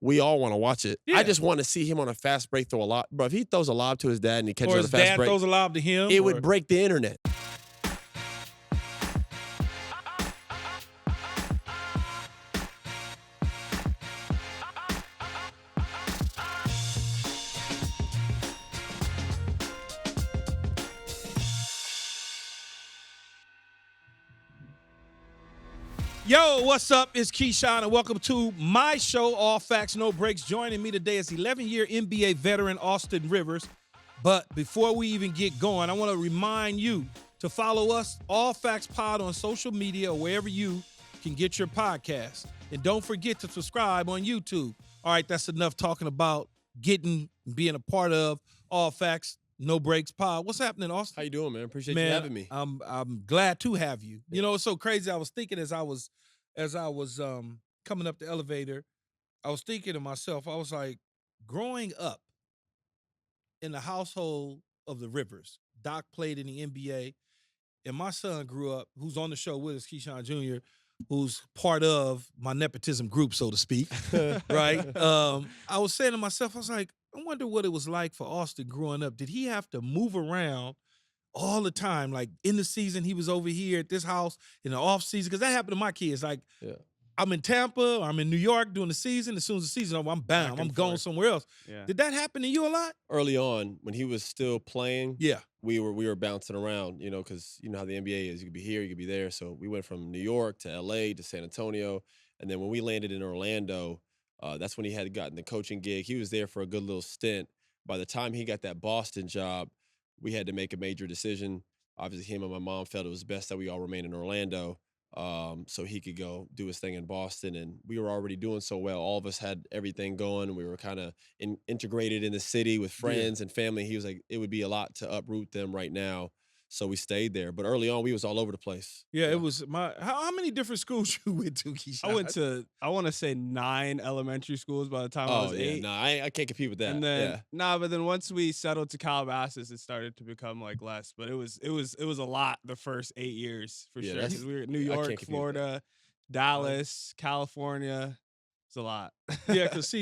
we all want to watch it. Yeah. I just want to see him on a fast break throw a lob. Bro, if he throws a lob to his dad and he catches or on a his fast dad break, throws a lob to him. it would break the internet. Yo, what's up? It's Keyshawn, and welcome to my show, All Facts, No Breaks. Joining me today is 11-year NBA veteran Austin Rivers. But before we even get going, I want to remind you to follow us, All Facts Pod, on social media or wherever you can get your podcasts. And don't forget to subscribe on YouTube. All right, that's enough talking about being a part of All Facts, No Breaks Pod. What's happening, Austin? How you doing, man? Appreciate you having me. I'm glad to have you. You know, it's so crazy. I was thinking as I was coming up the elevator, I was thinking to myself, I was like, growing up in the household of the Rivers, Doc played in the NBA, and my son grew up, who's on the show with us, Keyshawn Jr., who's part of my nepotism group, so to speak, right? I was saying to myself, I was like, I wonder what it was like for Austin growing up. Did he have to move around all the time? Like in the season, he was over here at this house. In the off season, because that happened to my kids. Like, I'm in Tampa, or I'm in New York doing the season. As soon as the season's over, I'm bound. I'm going somewhere else. Yeah. Did that happen to you a lot? Early on, when he was still playing, Yeah. we were bouncing around, you know, because you know how the NBA is. You could be here, you could be there. So we went from New York to LA to San Antonio. And then when we landed in Orlando, that's when he had gotten the coaching gig. He was there for a good little stint. By the time he got that Boston job, we had to make a major decision. Obviously, him and my mom felt it was best that we all remain in Orlando, so he could go do his thing in Boston. And we were already doing so well. All of us had everything going. We were kind of integrated in the city with friends and family. He was like, it would be a lot to uproot them right now. So we stayed there. But early on, we was all over the place. Yeah, it was how many different schools you went to, Keyshawn? I went to, I want to say 9 elementary schools by the time I was 8. No, I can't compete with that. And then but then once we settled to Calabasas, it started to become like less. But it was a lot the first 8 years for sure. Because we were in New York, Florida, Dallas, California. It's a lot. Yeah, because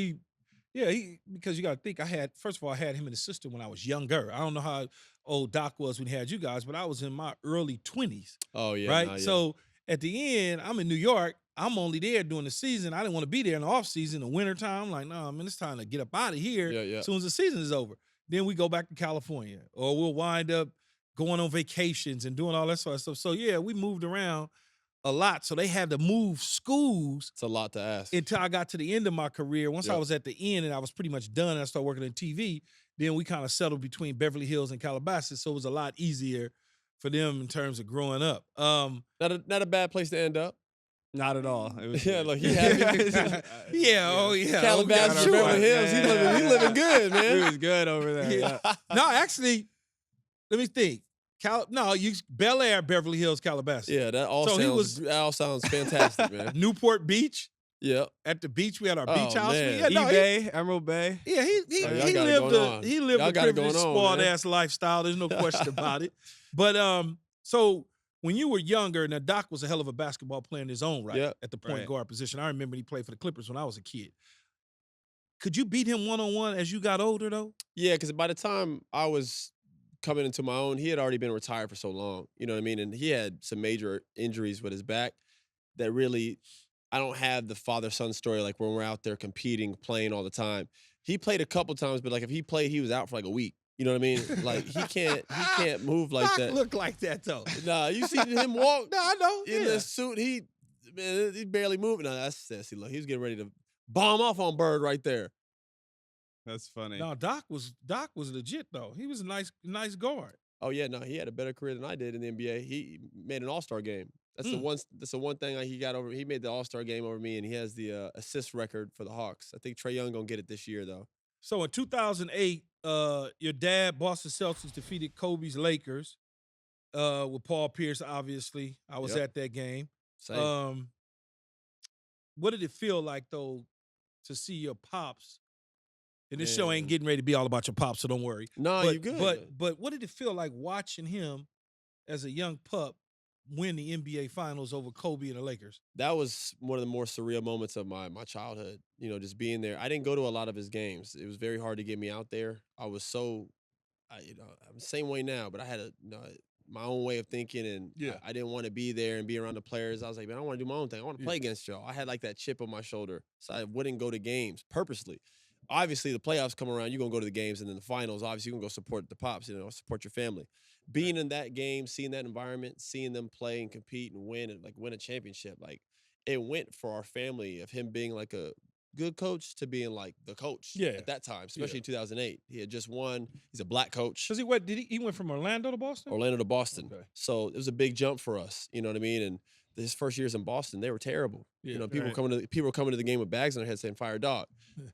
because you got to think, I had him and his sister when I was younger. I don't know how old Doc was when he had you guys, but I was in my early 20s. Oh, yeah. Right? Nah, yeah. So at the end, I'm in New York. I'm only there during the season. I didn't want to be there in the off season, the wintertime. I'm like, no, man, it's time to get up out of here as soon as the season is over. Then we go back to California, or we'll wind up going on vacations and doing all that sort of stuff. So, yeah, we moved around a lot. So they had to move schools. It's a lot to ask. Until I got to the end of my career. Once I was at the end and I was pretty much done and I started working in TV, then we kind of settled between Beverly Hills and Calabasas. So it was a lot easier for them in terms of growing up. Not a bad place to end up. Not at all. It was like he happy. Calabasas, Beverly Hills. He living good, man. He was good over there. Yeah. No, actually, let me think. Bel Air, Beverly Hills, Calabasas. Yeah, that all sounds fantastic, man. Newport Beach. Yep. At the beach, we had our beach house. Bay, Emerald Bay. Yeah, he lived a privileged, spoiled-ass lifestyle. There's no question about it. But so when you were younger, now Doc was a hell of a basketball player in his own right at the point guard position. I remember he played for the Clippers when I was a kid. Could you beat him one-on-one as you got older, though? Yeah, because by the time I was coming into my own, he had already been retired for so long. You know what I mean? And he had some major injuries with his back that really – I don't have the father-son story like when we're out there competing, playing all the time. He played a couple times, but like if he played, he was out for like a week. You know what I mean? Like he can't move like Doc that. Look like that though. Nah, you see him walk? No, I know. In the suit, he barely moving. No, that's sassy. Look, he was getting ready to bomb off on Bird right there. That's funny. No, Doc was legit though. He was a nice guard. Oh yeah, no, he had a better career than I did in the NBA. He made an All-Star game. That's the one thing he got over. He made the All-Star game over me, and he has the assist record for the Hawks. I think Trae Young gonna get it this year though. So in 2008, your dad, Boston Celtics, defeated Kobe's Lakers with Paul Pierce. Obviously, I was at that game. Same. What did it feel like though to see your pops? And this show ain't getting ready to be all about your pops, so don't worry. No, you good. But what did it feel like watching him as a young pup win the NBA Finals over Kobe and the Lakers? That was one of the more surreal moments of my childhood. You know, just being there. I didn't go to a lot of his games. It was very hard to get me out there. I was so, I'm the same way now, but I had my own way of thinking, and I didn't want to be there and be around the players. I was like, man, I want to do my own thing. I want to play against y'all. I had like that chip on my shoulder, so I wouldn't go to games purposely. Obviously, the playoffs come around, you're going to go to the games, and then the finals, obviously, you're going to go support the Pops, support your family. Being in that game, seeing that environment, seeing them play and compete and win a championship, like it went for our family of him being like a good coach to being like the coach at that time, especially in 2008. He had just won. He's a black coach. Because he went from Orlando to Boston? Orlando to Boston. Okay. So it was a big jump for us. You know what I mean? And his first years in Boston, they were terrible. People were coming to the game with bags on their head saying, "Fire dog."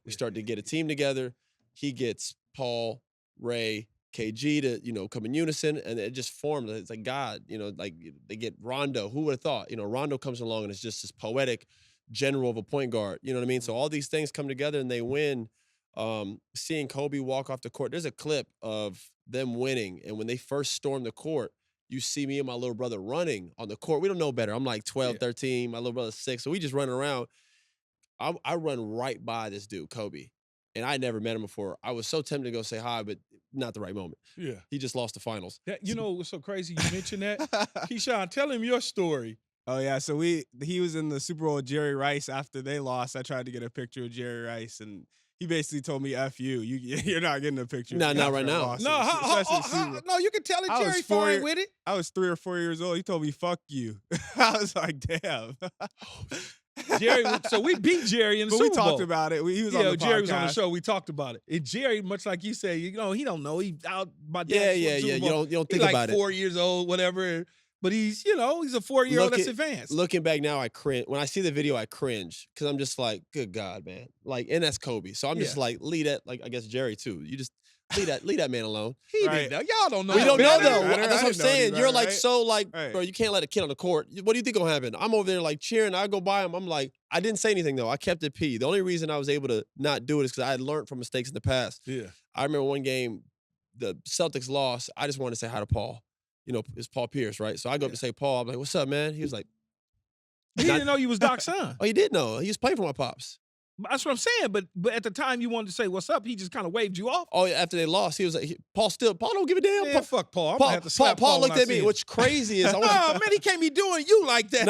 We started to get a team together. He gets Paul, Ray, KG to, come in unison, and it just formed. It's like God, like they get Rondo. Who would have thought? Rondo comes along and it's just this poetic general of a point guard. You know what I mean? So all these things come together and they win. Seeing Kobe walk off the court, there's a clip of them winning, and when they first stormed the court, you see me and my little brother running on the court. We don't know better. I'm like 12, 13. My little brother's 6. So we just running around. I run right by this dude, Kobe. And I never met him before. I was so tempted to go say hi, but not the right moment. Yeah. He just lost the finals. What's so crazy you mentioned that? Keyshawn, tell him your story. Oh, yeah. So he was in the Super Bowl with Jerry Rice after they lost. I tried to get a picture of Jerry Rice, and he basically told me, F you. You're not getting a picture. No, not right now. No, you can tell it Jerry fine with it. I was 3 or 4 years old. He told me, fuck you. I was like, damn. Jerry, so we beat Jerry in the Super Bowl. We talked about it. He was on the podcast. Jerry was on the show. We talked about it. And Jerry, much like you say, he don't know. He out by yeah. You don't think about it. 4 years old, whatever. But he's a 4-year-old that's advanced. Looking back now, I cringe. When I see the video, I cringe because I'm just like, good God, man. And that's Kobe. So I'm just like, leave that. Like, I guess Jerry too. You just leave that man alone. He didn't know. Y'all don't know. We don't know though. That's what I'm saying. You're like bro. You can't let a kid on the court. What do you think gonna happen? I'm over there like cheering. I go by him. I'm like, I didn't say anything though. I kept it P. The only reason I was able to not do it is because I had learned from mistakes in the past. Yeah. I remember one game, the Celtics lost. I just wanted to say hi to Paul. It's Paul Pierce, right? So I go up to say, Paul, I'm like, what's up, man? He was like, he didn't know you was Doc's son. Oh, he did know. He was playing for my pops. That's what I'm saying. But at the time you wanted to say what's up, he just kind of waved you off. Oh, yeah, after they lost, he was like, Paul don't give a damn. Yeah, fuck Paul. I'm gonna have to slap Paul looked at me. What's crazy is, man, he can't be doing you like that.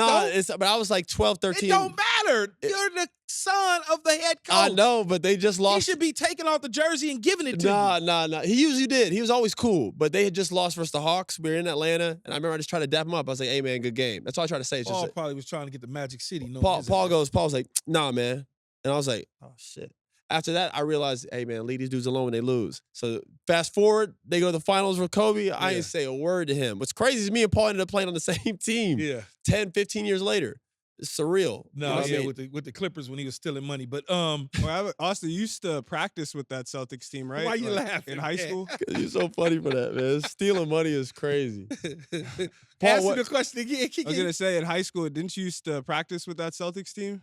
But I was like 12, 13. It don't matter. You're the son of the head coach. I know, but they just lost. He should be taking off the jersey and giving it to you. Nah. He usually did. He was always cool, but they had just lost versus the Hawks. We were in Atlanta, and I remember I just tried to dap him up. I was like, hey, man, good game. That's all I tried to say. Paul probably was trying to get the Magic City. Paul was like, nah, man. And I was like, oh, shit. After that, I realized, hey, man, leave these dudes alone when they lose. So fast forward, they go to the finals with Kobe. I didn't say a word to him. What's crazy is me and Paul ended up playing on the same team 10, 15 years later. It's surreal. No, with the Clippers when he was stealing money. But Austin, you used to practice with that Celtics team, right? Why you laughing? In high school? You're so funny for that, man. Stealing money is crazy. Paul, ask me the question again. I was gonna say, in high school, didn't you used to practice with that Celtics team?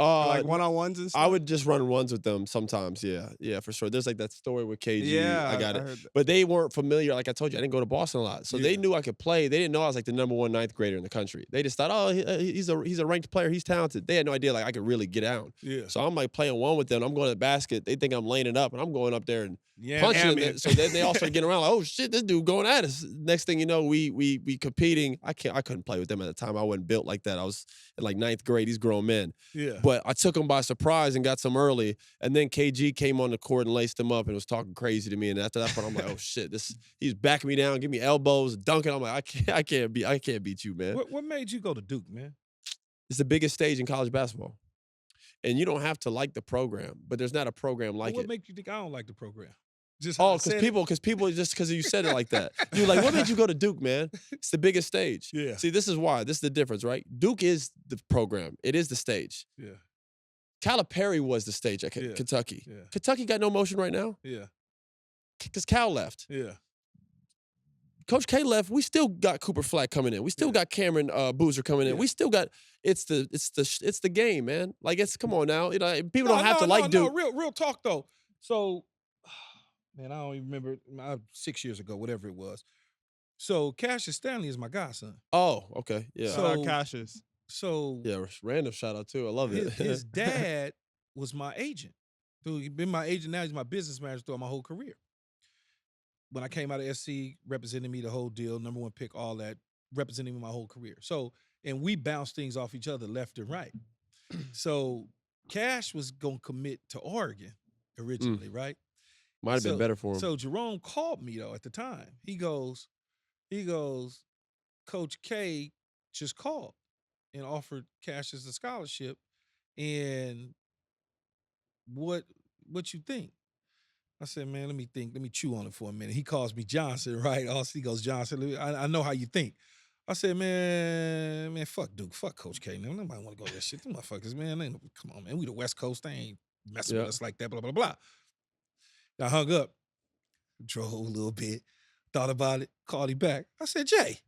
Like one-on-ones and stuff? I would just run ones with them sometimes, yeah, for sure. There's like that story with KG. Yeah, I got it. But they weren't familiar. Like I told you, I didn't go to Boston a lot. So they knew I could play. They didn't know I was like the number 1 ninth grader in the country. They just thought, oh, he's a ranked player. He's talented. They had no idea like I could really get out. Yeah. So I'm like playing one with them. I'm going to the basket. They think I'm laying it up, and I'm going up there and punching it. So then they all start getting around like, oh shit, this dude going at us. Next thing you know, we competing. I couldn't play with them at the time. I wasn't built like that. I was in like 9th grade. These grown men. Yeah. But I took them by surprise and got some early. And then KG came on the court and laced him up and was talking crazy to me. And after that point, I'm like, oh shit, he's backing me down, give me elbows, dunking. I'm like, I can't beat you, man. What made you go to Duke, man? It's the biggest stage in college basketball. And you don't have to like the program, but there's not a program like it. What makes you think I don't like the program? Because people just because you said it like that. You're like, what made you go to Duke, man? It's the biggest stage. Yeah. See, this is why. This is the difference, right? Duke is the program. It is the stage. Yeah. Calipari was the stage at Kentucky. Yeah. Kentucky got no motion right now. Yeah. Because Cal left. Yeah. Coach K left. We still got Cooper Flack coming in. We still got Cameron Boozer coming in. We still got it's the game, man. Like come on now. People don't have to like Duke. No, real talk though. So, man, I don't even remember 6 years ago, whatever it was. So Cassius Stanley is my godson. Oh, okay. Yeah. Shout out Cassius. So yeah, random shout out too. I love it. his dad was my agent. Dude, he's been my agent now. He's my business manager throughout my whole career. When I came out of SC, representing me the whole deal, number one pick, all that, representing me my whole career. So, and we bounced things off each other left and right. So Cash was gonna commit to Oregon originally, right? Might have been better for him. So Jerome called me though at the time. He goes, Coach K just called and offered Cassius a scholarship. And what you think? I said, man, let me think. Let me chew on it for a minute. He calls me Johnson, right? He goes, Johnson, I know how you think. I said, man, fuck Duke. Fuck Coach K. Man, nobody want to go to that shit. Them motherfuckers, man. Come on, man. We the West Coast. They ain't messing with us like that, blah, blah, blah. I hung up, drove a little bit, thought about it, called him back. I said, Jay,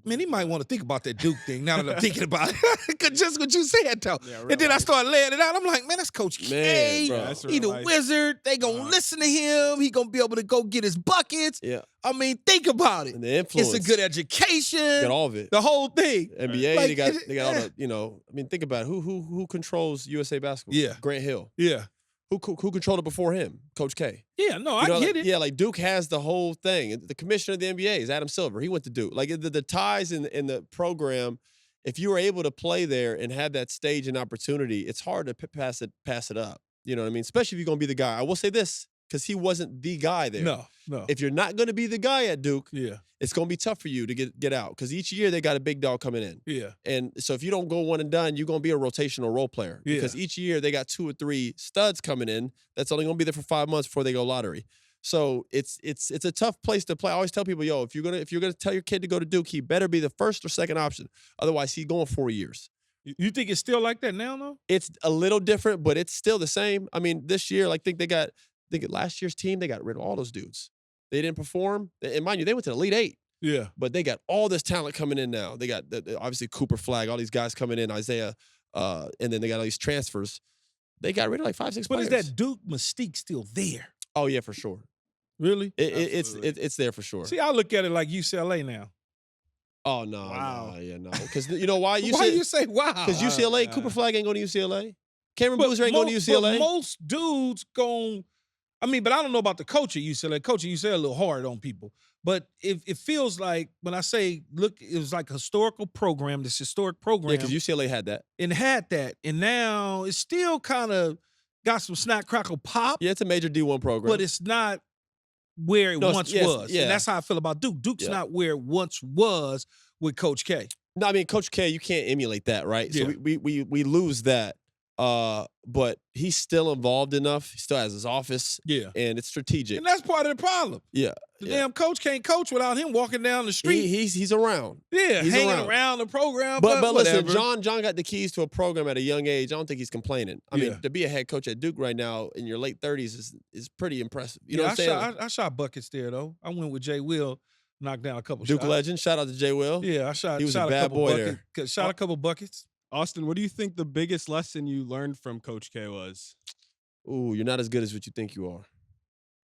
man, he might want to think about that Duke thing now that I'm thinking about it. Just what you said, though. Yeah, and then I started laying it out. I'm like, man, that's Coach K. He the wizard. They going to listen to him. He going to be able to go get his buckets. Yeah. I mean, think about it. And the influence. It's a good education. Got all of it. The whole thing. NBA, like, they got all the, I mean, think about it. Who controls USA basketball? Yeah. Grant Hill. Yeah. Who controlled it before him? Coach K. Yeah, no, I get it. Yeah, like Duke has the whole thing. The commissioner of the NBA is Adam Silver. He went to Duke. Like the ties in the program, if you were able to play there and have that stage and opportunity, it's hard to pass it up. You know what I mean? Especially if you're going to be the guy. I will say this, because he wasn't the guy there. No. If you're not going to be the guy at Duke, yeah, it's going to be tough for you to get out, because each year they got a big dog coming in. Yeah. And so if you don't go one and done, you're going to be a rotational role player. Yeah. Because each year they got 2 or 3 studs coming in that's only going to be there for 5 months before they go lottery. So it's a tough place to play. I always tell people, yo, if you're gonna tell your kid to go to Duke, he better be the first or second option. Otherwise, he's going 4 years. You think it's still like that now, though? It's a little different, but it's still the same. I mean, this year, like, I think last year's team, they got rid of all those dudes. They didn't perform. And mind you, they went to the Elite 8. Yeah. But they got all this talent coming in now. They got, obviously, Cooper Flag, all these guys coming in, Isaiah, and then they got all these transfers. They got rid of like 5, 6 players. But is that Duke mystique still there? Oh, yeah, for sure. Really? It's there for sure. See, I look at it like UCLA now. Oh, no. Wow. No. Because you know why? Why you say wow? Because UCLA, Cooper Flag ain't going to UCLA. Cameron Boozer ain't going to UCLA. But most dudes but I don't know about the coach at UCLA. Coach at UCLA a little hard on people. But it feels like, when I say, look, it was like a historical program, this historic program. Yeah, because UCLA had that. And now it's still kind of got some snack, crackle, pop. Yeah, it's a major D1 program. But it's not where it once was. Yeah. And that's how I feel about Duke. Duke's not where it once was with Coach K. No, I mean, Coach K, you can't emulate that, right? Yeah. So we lose that. But he's still involved enough. He still has his office. Yeah. And it's strategic. And that's part of the problem. Yeah. The damn coach can't coach without him walking down the street. He's around. Yeah, he's hanging around the program. But listen, whatever. John got the keys to a program at a young age. I don't think he's complaining. I mean, to be a head coach at Duke right now in your late 30s is pretty impressive. You know what I'm saying? I shot buckets there, though. I went with Jay Will, knocked down a couple Duke shots. legend. Shout out to Jay Will. Yeah, I shot. He was shot a bad boy there. Shot a couple buckets. Austin, what do you think the biggest lesson you learned from Coach K was? Ooh, you're not as good as what you think you are.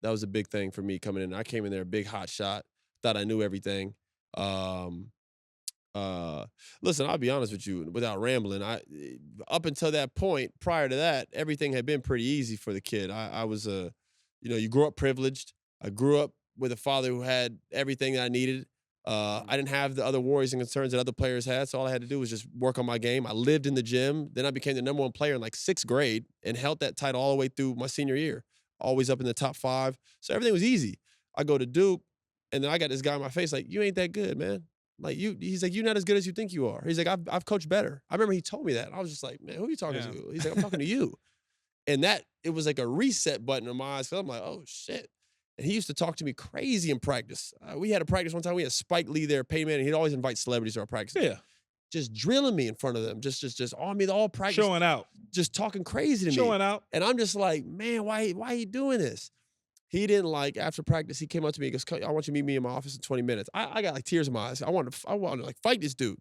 That was a big thing for me coming in. I came in there a big hot shot. Thought I knew everything. Listen, I'll be honest with you, without rambling, up until that point, prior to that, everything had been pretty easy for the kid. I was you grew up privileged. I grew up with a father who had everything that I needed. I didn't have the other worries and concerns that other players had, so all I had to do was just work on my game. I lived in the gym. Then I became the #1 player in like 6th grade and held that title all the way through my senior year, always up in the top 5. So everything was easy. I go to Duke, and then I got this guy in my face like, you ain't that good, man. Like he's like, you're not as good as you think you are. He's like, I've coached better. I remember he told me that. I was just like, man, who are you talking to? He's like, I'm talking to you. And it was like a reset button in my eyes. Cause I'm like, oh shit. And he used to talk to me crazy in practice. We had a practice one time. We had Spike Lee there, Payman, and he'd always invite celebrities to our practice. Yeah. Just drilling me in front of them. Just on me the whole practice. Showing out. Just talking crazy to me. Showing out. And I'm just like, man, why are you doing this? He didn't after practice, he came up to me and goes, I want you to meet me in my office in 20 minutes. I got like tears in my eyes. I want to like fight this dude.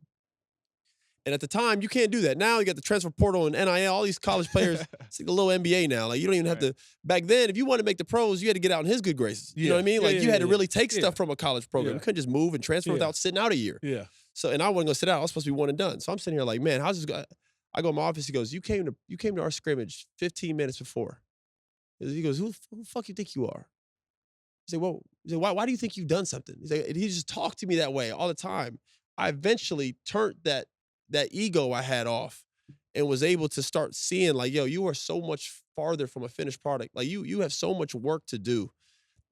And at the time, you can't do that. Now you got the transfer portal and NIL, all these college players. It's like a little NBA now. Like you don't even have to. Back then, if you wanted to make the pros, you had to get out in his good graces. You know what I mean? Like you had to really take stuff from a college program. You couldn't just move and transfer without sitting out a year. Yeah. So, and I wasn't gonna sit out. I was supposed to be one and done. So I'm sitting here like, man, how's this going? I go in my office. He goes, you came to our scrimmage 15 minutes before. He goes, who the fuck you think you are? He said, well, why do you think you've done something? He's like, and he just talked to me that way all the time. I eventually turned that ego I had off and was able to start seeing like, yo, you are so much farther from a finished product. Like you have so much work to do.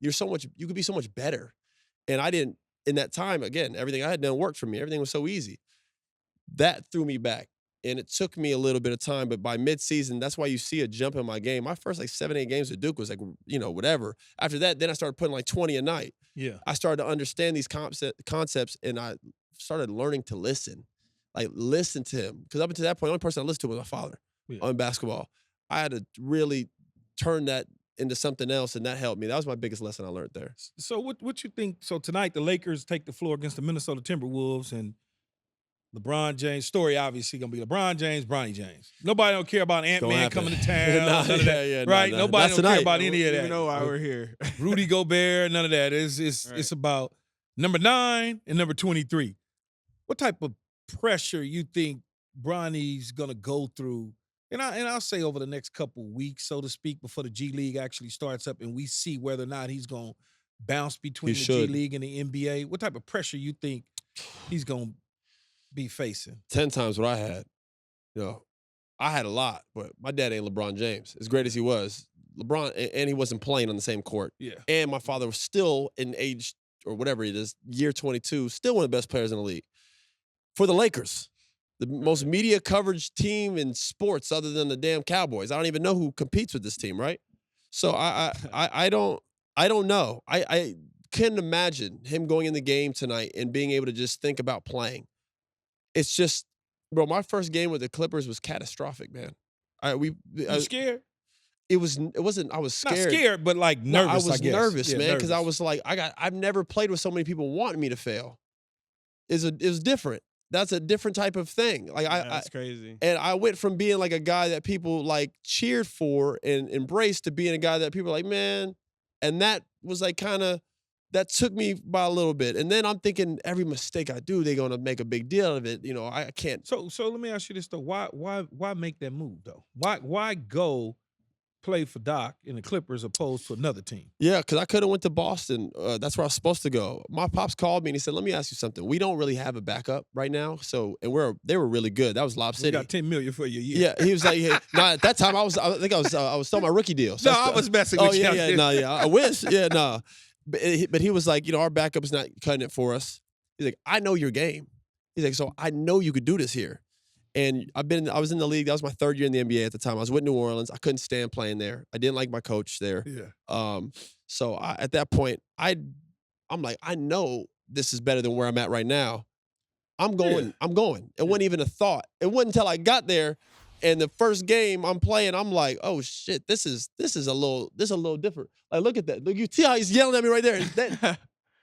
You could be so much better. And I didn't, in that time, again, everything I had done worked for me. Everything was so easy. That threw me back. And it took me a little bit of time, but by mid-season, that's why you see a jump in my game. My first like 7-8 games at Duke was like, whatever. After that, then I started putting like 20 a night. Yeah. I started to understand these concepts, and I started learning to listen. Like, listen to him. Because up until that point, the only person I listened to was my father on basketball. I had to really turn that into something else, and that helped me. That was my biggest lesson I learned there. So what you think? So tonight the Lakers take the floor against the Minnesota Timberwolves, and LeBron James story obviously gonna be LeBron James, Bronny James. Nobody don't care about Ant-Man coming to town, none of that, right? Nobody don't care about any of that. You know why we're here. Rudy Gobert, none of that. It's about number 9 and number 23. What type of pressure you think Bronny's gonna go through? And I'll say over the next couple weeks, so to speak, before the G League actually starts up and we see whether or not he's gonna bounce between G League and the NBA. What type of pressure you think he's gonna be facing? 10 times what I had. I had a lot, but my dad ain't LeBron James. As great as he was, LeBron, and he wasn't playing on the same court. Yeah. And my father was still in age, or whatever it is, year 22, still one of the best players in the league. For the Lakers, the most media coverage team in sports other than the damn Cowboys. I don't even know who competes with this team, right? So I don't know. I couldn't imagine him going in the game tonight and being able to just think about playing. It's just, bro, my first game with the Clippers was catastrophic, man. You scared? It wasn't, I was scared. Not scared, but like nervous, I was nervous, man, because I nervous. was like, I've never played with so many people wanting me to fail. It was different. That's a different type of thing. Like that's crazy. And I went from being like a guy that people like cheered for and embraced to being a guy that people are like, man. And that was like that took me by a little bit. And then I'm thinking every mistake I do, they're gonna make a big deal of it. I can't. So let me ask you this though. Why make that move though? Why go play for Doc in the Clippers opposed to another team? Yeah, because I could have went to Boston. That's where I was supposed to go. My pops called me and he said, let me ask you something. We don't really have a backup right now. So, and they were really good. That was Lob City. We got $10 million for you. Yeah. Yeah, he was like, hey, nah, at that time I was still my rookie deal. So I was messing with you. I wish. Yeah, no. But he was like, our backup is not cutting it for us. He's like, I know your game. He's like, so I know you could do this here. And I was in the league. That was my 3rd year in the NBA at the time. I was with New Orleans. I couldn't stand playing there. I didn't like my coach there. Yeah. So at that point, I'm like, I know this is better than where I'm at right now. I'm going. It wasn't even a thought. It wasn't until I got there, and the first game I'm playing, I'm like, oh shit, this is a little different. Like, look at that. Look, you see how he's yelling at me right there. That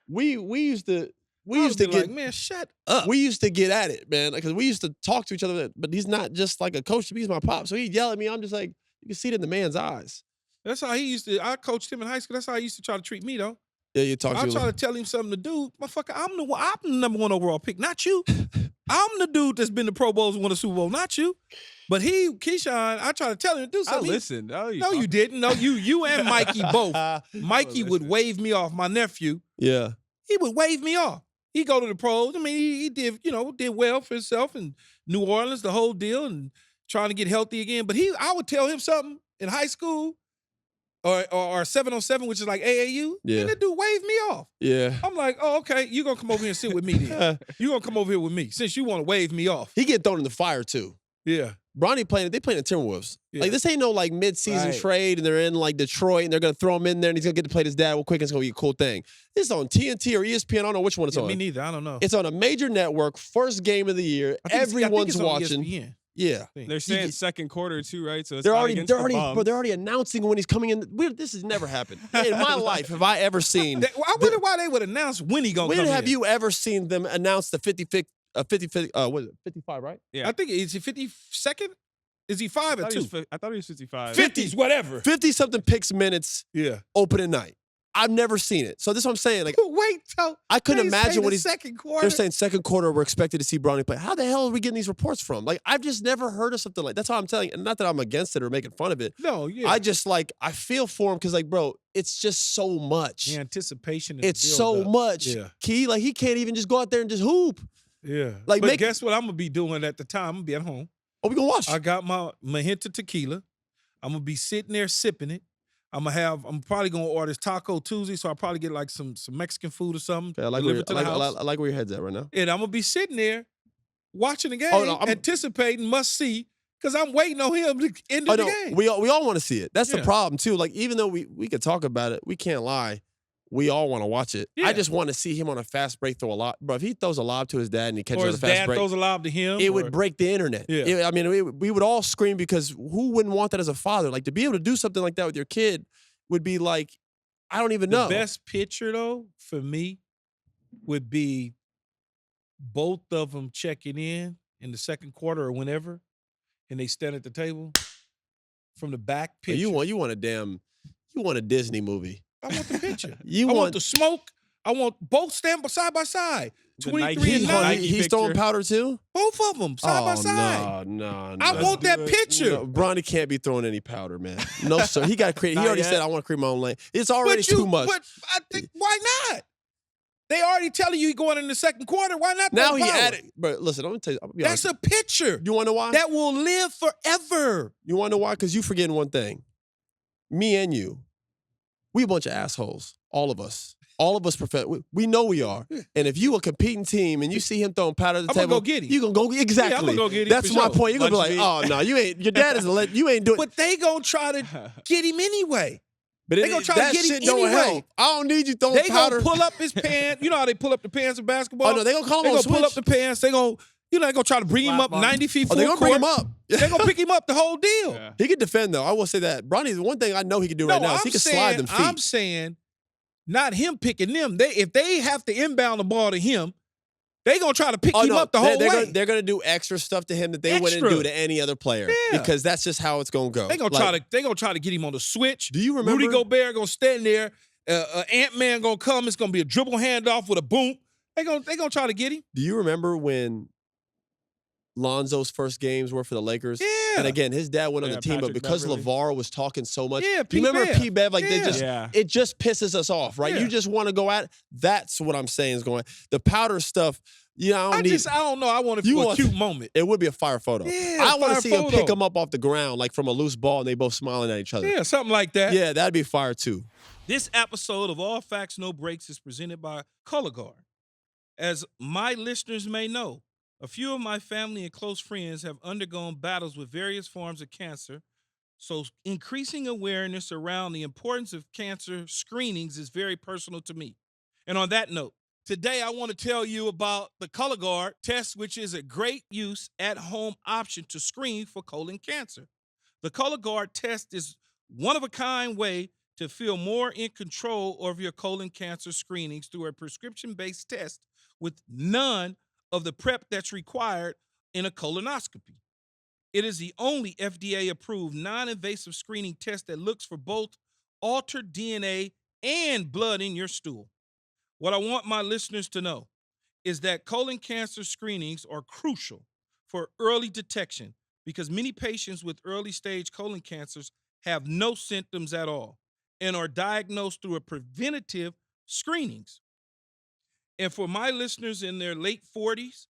we used to. We used to get, like, man, shut up. We used to get at it, man, because we used to talk to each other. But he's not just like a coach to me; he's my pop. So he'd yell at me. I'm just like, you can see it in the man's eyes. That's how he used to. I coached him in high school. That's how he used to try to treat me, though. Yeah, you talk to him. I try to tell him something to do. Motherfucker, I'm the number 1 overall pick, not you. I'm the dude that's been to Pro Bowls and won a Super Bowl, not you. But Keyshawn, I try to tell him to do something. I listened. No, you didn't. No, you and Mikey both. Mikey would wave me off. My nephew. Yeah. He would wave me off. He go to the pros. I mean, he did well for himself in New Orleans, the whole deal, and trying to get healthy again. But I would tell him something in high school or 7-on-7, which is like AAU. Yeah. And that dude waved me off. Yeah. I'm like, oh, okay, you're going to come over here and sit with me then. You're going to come over here with me since you want to wave me off. He get thrown in the fire, too. Yeah. Bronny they playing the Timberwolves. Yeah. Like, this ain't no, like, mid-season trade, and they're in, like, Detroit, and they're going to throw him in there, and he's going to get to play his dad real quick, and it's going to be a cool thing. This is on TNT or ESPN. I don't know which one it's on. Me neither. I don't know. It's on a major network, first game of the year. Everyone's watching. ESPN. Yeah. They're saying second quarter, too, right? So it's they're already announcing when he's coming in. This has never happened. In my life, have I ever seen. I wonder why they would announce when he going to come in. When have you ever seen them announce the 55th what is it, 55, right? Yeah. I think is he 52nd? Is he 5 or 2? I thought he was 55. 50s, whatever. 50-something picks minutes opening night. I've never seen it. So this is what I'm saying. Like, wait till I couldn't imagine what he's second quarter. They're saying second quarter we're expected to see Bronny play. How the hell are we getting these reports from? Like, I've just never heard of something like that's how I'm telling you. And not that I'm against it or making fun of it. No, yeah. I just I feel for him because, like, bro, it's just so much. The anticipation. It's so much. Yeah. Key, like, he can't even just go out there and just hoop. Yeah. Like, but guess what I'm gonna be doing at the time? I'm gonna be at home. Oh, we gonna watch. I got my Magenta tequila. I'm gonna be sitting there sipping it. I'm probably gonna order this Taco Tuesday, so I'll probably get like some Mexican food or something. Okay, I like where your head's at right now. And I'm gonna be sitting there watching the game, I'm anticipating must see, because I'm waiting on him to end the game. We all want to see it. That's the problem too. Like, even though we could talk about it, we can't lie. We all want to watch it. Yeah. I just want to see him on a fast break throw a lob. Bro, if he throws a lob to his dad and he catches on a fast break. Or his dad throws a lob to him. It would break the internet. Yeah. I mean, we would all scream because who wouldn't want that as a father? Like, to be able to do something like that with your kid would be like, I don't even know. The best picture, though, for me would be both of them checking in the second quarter or whenever, and they stand at the table from the back picture. You want a Disney movie. I want the picture. I want the smoke. I want both stand side by side. 23 and 9. He's throwing powder too? Both of them side by side. No. I want that picture. No, Bronny can't be throwing any powder, man. No, sir. He got to create. He already said, I want to create my own lane. It's already too much. But I think, why not? They already telling you going in the second quarter. Why not? Now he added. But listen, I'm going to tell you. That's a picture. You want to know why? That will live forever. You want to know why? Because you forgetting one thing. Me and you, we a bunch of assholes. All of us. All of us, we know we are. And if you a competing team and you see him throwing powder at the table, go get him. You gonna go exactly. Yeah, I'm gonna go get him. That's my point. You're gonna be like, oh no, you ain't. Your dad is you ain't doing. But they gonna try to get him anyway. But they gonna try to get him don't anyway. Help. I don't need you throwing powder. They gonna pull up his pants. You know how they pull up the pants in basketball? Oh no, they gonna call him. They gonna pull up the pants. They gonna. They gonna try to bring him up 90 feet. Oh, they gonna bring him up. They gonna pick him up the whole deal. Yeah. He can defend though. I will say that. Bronny, the one thing I know he can do right now is he can slide them feet. I'm saying, not him picking them. If they have to inbound the ball to him, they gonna try to pick him up the whole way. They're gonna do extra stuff to him that they wouldn't do to any other player. Yeah. Because that's just how it's gonna go. They gonna try to get him on the switch. Do you remember Rudy Gobert gonna stand there? Ant-Man gonna come. It's gonna be a dribble handoff with a boom. They gonna try to get him. Do you remember when Lonzo's first games were for the Lakers? Yeah. And again, his dad went on the team, but because LeVar was talking so much. Yeah, do you remember P-Bev? Like, it just pisses us off, right? Yeah. You just want to go at it. That's what I'm saying is going. The powder stuff, I don't know. I want it for a cute moment. It would be a fire photo. Yeah, I want to see him pick him up off the ground, like from a loose ball, and they both smiling at each other. Yeah, something like that. Yeah, that'd be fire too. This episode of All Facts, No Breaks is presented by Color Guard. As my listeners may know, a few of my family and close friends have undergone battles with various forms of cancer, so increasing awareness around the importance of cancer screenings is very personal to me. And on that note, today I want to tell you about the Color Guard test, which is a great use at-home option to screen for colon cancer. The Color Guard test is one-of-a-kind way to feel more in control of your colon cancer screenings through a prescription-based test with none of the prep that's required in a colonoscopy. It is the only FDA-approved non-invasive screening test that looks for both altered DNA and blood in your stool. What I want my listeners to know is that colon cancer screenings are crucial for early detection because many patients with early-stage colon cancers have no symptoms at all and are diagnosed through a preventative screenings. And for my listeners in their late 40s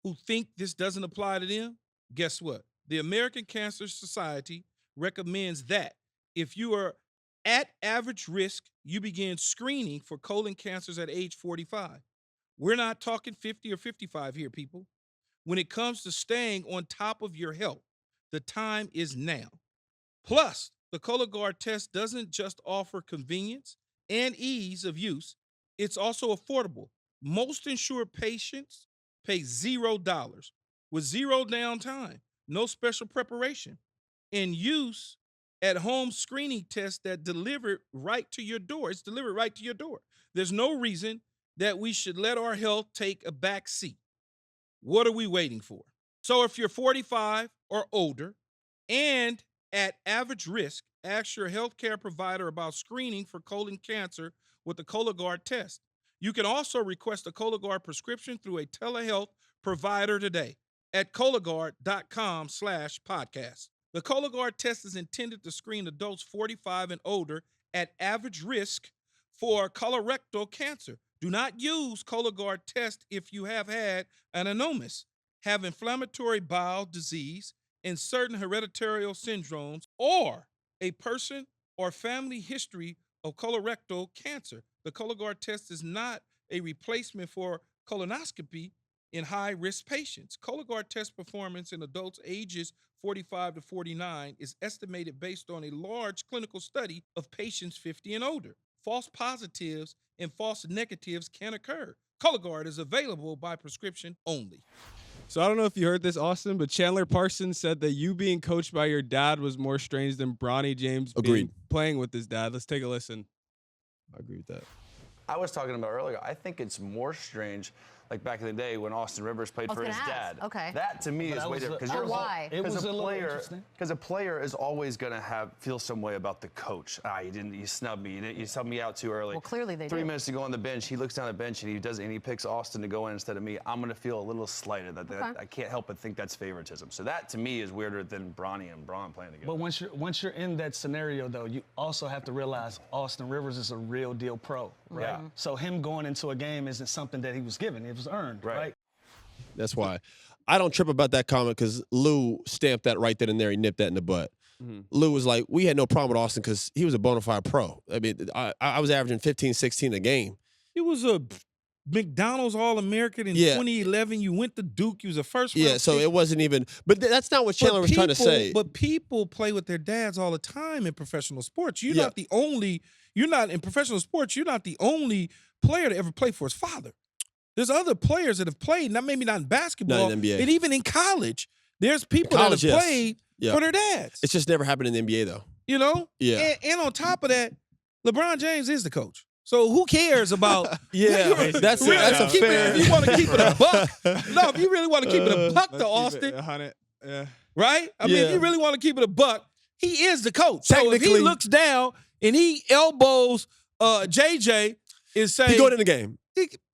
who think this doesn't apply to them, guess what? The American Cancer Society recommends that if you are at average risk, you begin screening for colon cancers at age 45. We're not talking 50 or 55 here, people. When it comes to staying on top of your health, the time is now. Plus, the Cologuard test doesn't just offer convenience and ease of use, it's also affordable. Most insured patients pay $0 with zero downtime, no special preparation, and use at-home screening tests that deliver right to your door. It's delivered right to your door. There's no reason that we should let our health take a back seat. What are we waiting for? So if you're 45 or older and at average risk, ask your healthcare provider about screening for colon cancer with the Cologuard test. You can also request a Cologuard prescription through a telehealth provider today at Cologuard.com/podcast. The Cologuard test is intended to screen adults 45 and older at average risk for colorectal cancer. Do not use Cologuard test if you have had an anomalous, have inflammatory bowel disease, and certain hereditary syndromes, or a person or family history of colorectal cancer. The Cologuard test is not a replacement for colonoscopy in high-risk patients. Cologuard test performance in adults ages 45 to 49 is estimated based on a large clinical study of patients 50 and older. False positives and false negatives can occur. Cologuard is available by prescription only. So I don't know if you heard this, Austin, but Chandler Parsons said that you being coached by your dad was more strange than Bronny James playing with his dad. Let's take a listen. I agree with that. I was talking about earlier, I think it's more strange, like back in the day when Austin Rivers played for his dad. Okay. That to me is way different. Why? Because a player is always going to feel some way about the coach. You snubbed me. You subbed me out too early. Well, clearly they 3 minutes to go on the bench. He looks down the bench and he picks Austin to go in instead of me. I'm going to feel a little slighted. I can't help but think that's favoritism. So that to me is weirder than Bronny and Bron playing together. But once you're in that scenario though, you also have to realize Austin Rivers is a real deal pro, right? Yeah. So him going into a game isn't something that he was given. It was earned, right? That's why I don't trip about that comment, because Lou stamped that right then and there. He nipped that in the butt. Mm-hmm. Lou was like, we had no problem with Austin because he was a bona fide pro. I mean, I was averaging 15, 16 a game. He was a McDonald's All-American in 2011. You went to Duke. You was a first-round pick. So it wasn't even – but that's not what Chandler was trying to say. But people play with their dads all the time in professional sports. You're not the only – you're not – in professional sports, you're not the only player to ever play for his father. There's other players that have played, maybe not in basketball, not in the NBA. And even in college. There's people that have played for their dads. It's just never happened in the NBA, though. You know? Yeah. And on top of that, LeBron James is the coach. So who cares about? That's a fair. If you want to keep it a buck, no. If you really want to keep it a buck to Austin, 100. Yeah. Right? I mean, if you really want to keep it a buck, he is the coach. So if he Technically- looks down and he elbows JJ, is saying He going in the game.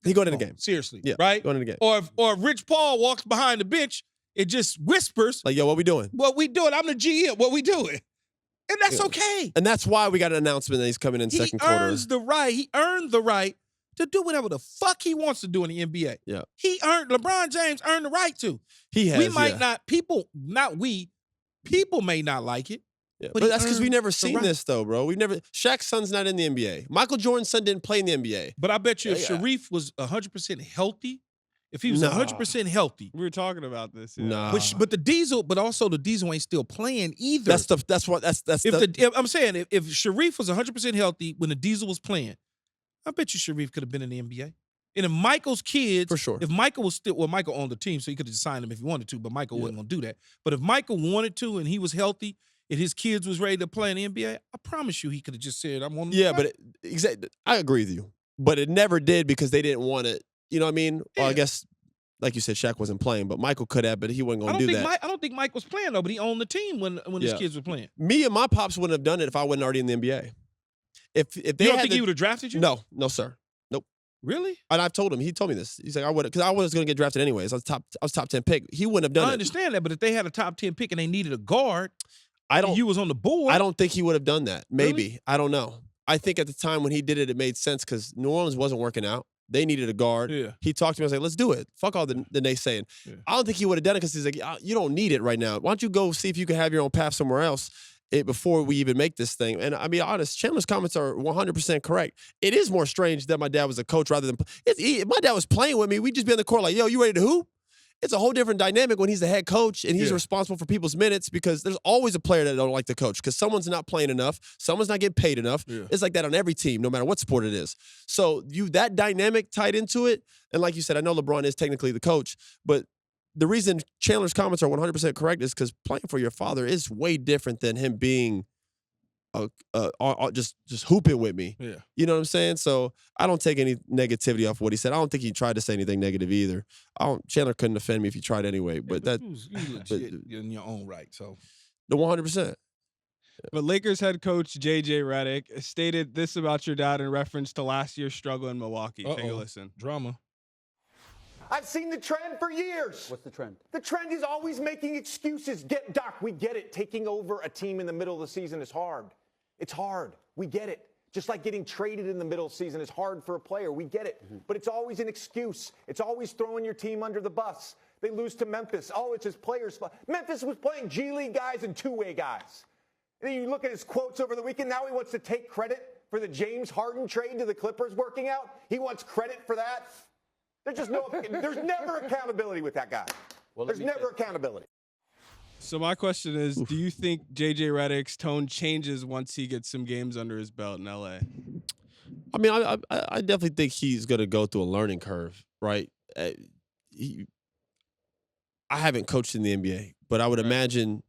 He going in the game. Seriously, Yeah, right? going in the game. Or if Rich Paul walks behind the bench, it just whispers, Like, yo, what we doing? "What we doing? I'm the GM. What we doing?" And that's okay. And that's why we got an announcement that he's coming in second quarter. He earned the right to do whatever the fuck he wants to do in the NBA. Yeah. LeBron James earned the right to. He has. We might not, people may not like it. Yeah. But But that's because we earned never the seen right. this, though, bro. Shaq's son's not in the NBA. Michael Jordan's son didn't play in the NBA. But I bet you if Yeah. Sharif was 100% healthy, if he was Nah. 100% healthy, We were talking about this. Yeah. Nah. but the Diesel ain't still playing either. That's I'm saying if Sharif was 100% healthy when the Diesel was playing, I bet you Sharif could have been in the NBA. And if Michael's kids, For sure. if Michael was Michael owned the team, so he could have just signed him if he wanted to, but Michael wasn't going to do that. But if Michael wanted to and he was healthy and his kids was ready to play in the NBA, I promise you he could have just said, I'm on the Yeah, but exactly. I agree with you. But it never did because they didn't want it. You know what I mean? Well, I Yeah. guess, like you said, Shaq wasn't playing, but Michael could have, but he wasn't going to do that. I don't think Mike was playing, though, but he owned the team when his Yeah. kids were playing. Me and my pops wouldn't have done it if I wasn't already in the NBA. If they You don't had think he would have drafted you? No, sir. Really? And I've told him. He told me this. He's like, I would, because I was going to get drafted anyways. I was top 10 pick. He wouldn't have done I it. understand that, but if they had a top 10 pick and they needed a guard, I and don't. you was on the board. I don't think he would have done that. Maybe. Really? I don't know. I think at the time when he did it, it made sense because New Orleans wasn't working out. They needed a guard. Yeah. He talked to me. I was like, let's do it. Fuck all the naysaying. Yeah. I don't think he would have done it because he's like, you don't need it right now. Why don't you go see if you can have your own path somewhere else before we even make this thing? And I mean, honest, Chandler's comments are 100% correct. It is more strange that my dad was a coach rather than if my dad was playing with me. We'd just be on the court like, yo, you ready to hoop? It's a whole different dynamic when he's the head coach and he's responsible for people's minutes because there's always a player that don't like the coach because someone's not playing enough, someone's not getting paid enough. Yeah. It's like that on every team, no matter what sport it is. So that dynamic tied into it, and like you said, I know LeBron is technically the coach, but the reason Chandler's comments are 100% correct is because playing for your father is way different than him being just hooping with me. Yeah. You know what I'm saying? So I don't take any negativity off what he said. I don't think he tried to say anything negative either. Chandler couldn't offend me if he tried anyway. But you legit in your own right. So the 100%. But Lakers head coach J.J. Redick stated this about your dad in reference to last year's struggle in Milwaukee. Take a listen. Drama. I've seen the trend for years. What's the trend? The trend is always making excuses. Doc, we get it. Taking over a team in the middle of the season is hard. It's hard. We get it. Just like getting traded in the middle of the season is hard for a player. We get it. But it's always an excuse. It's always throwing your team under the bus. They lose to Memphis. Oh, it's his players' fault. Memphis was playing G League guys and two-way guys. And then you look at his quotes over the weekend. Now he wants to take credit for the James Harden trade to the Clippers working out. He wants credit for that. There's never accountability with that guy. Well, there's never accountability. So my question is, do you think J.J. Redick's tone changes once he gets some games under his belt in L.A.? I mean, I definitely think he's going to go through a learning curve, right? I haven't coached in the NBA, but I would imagine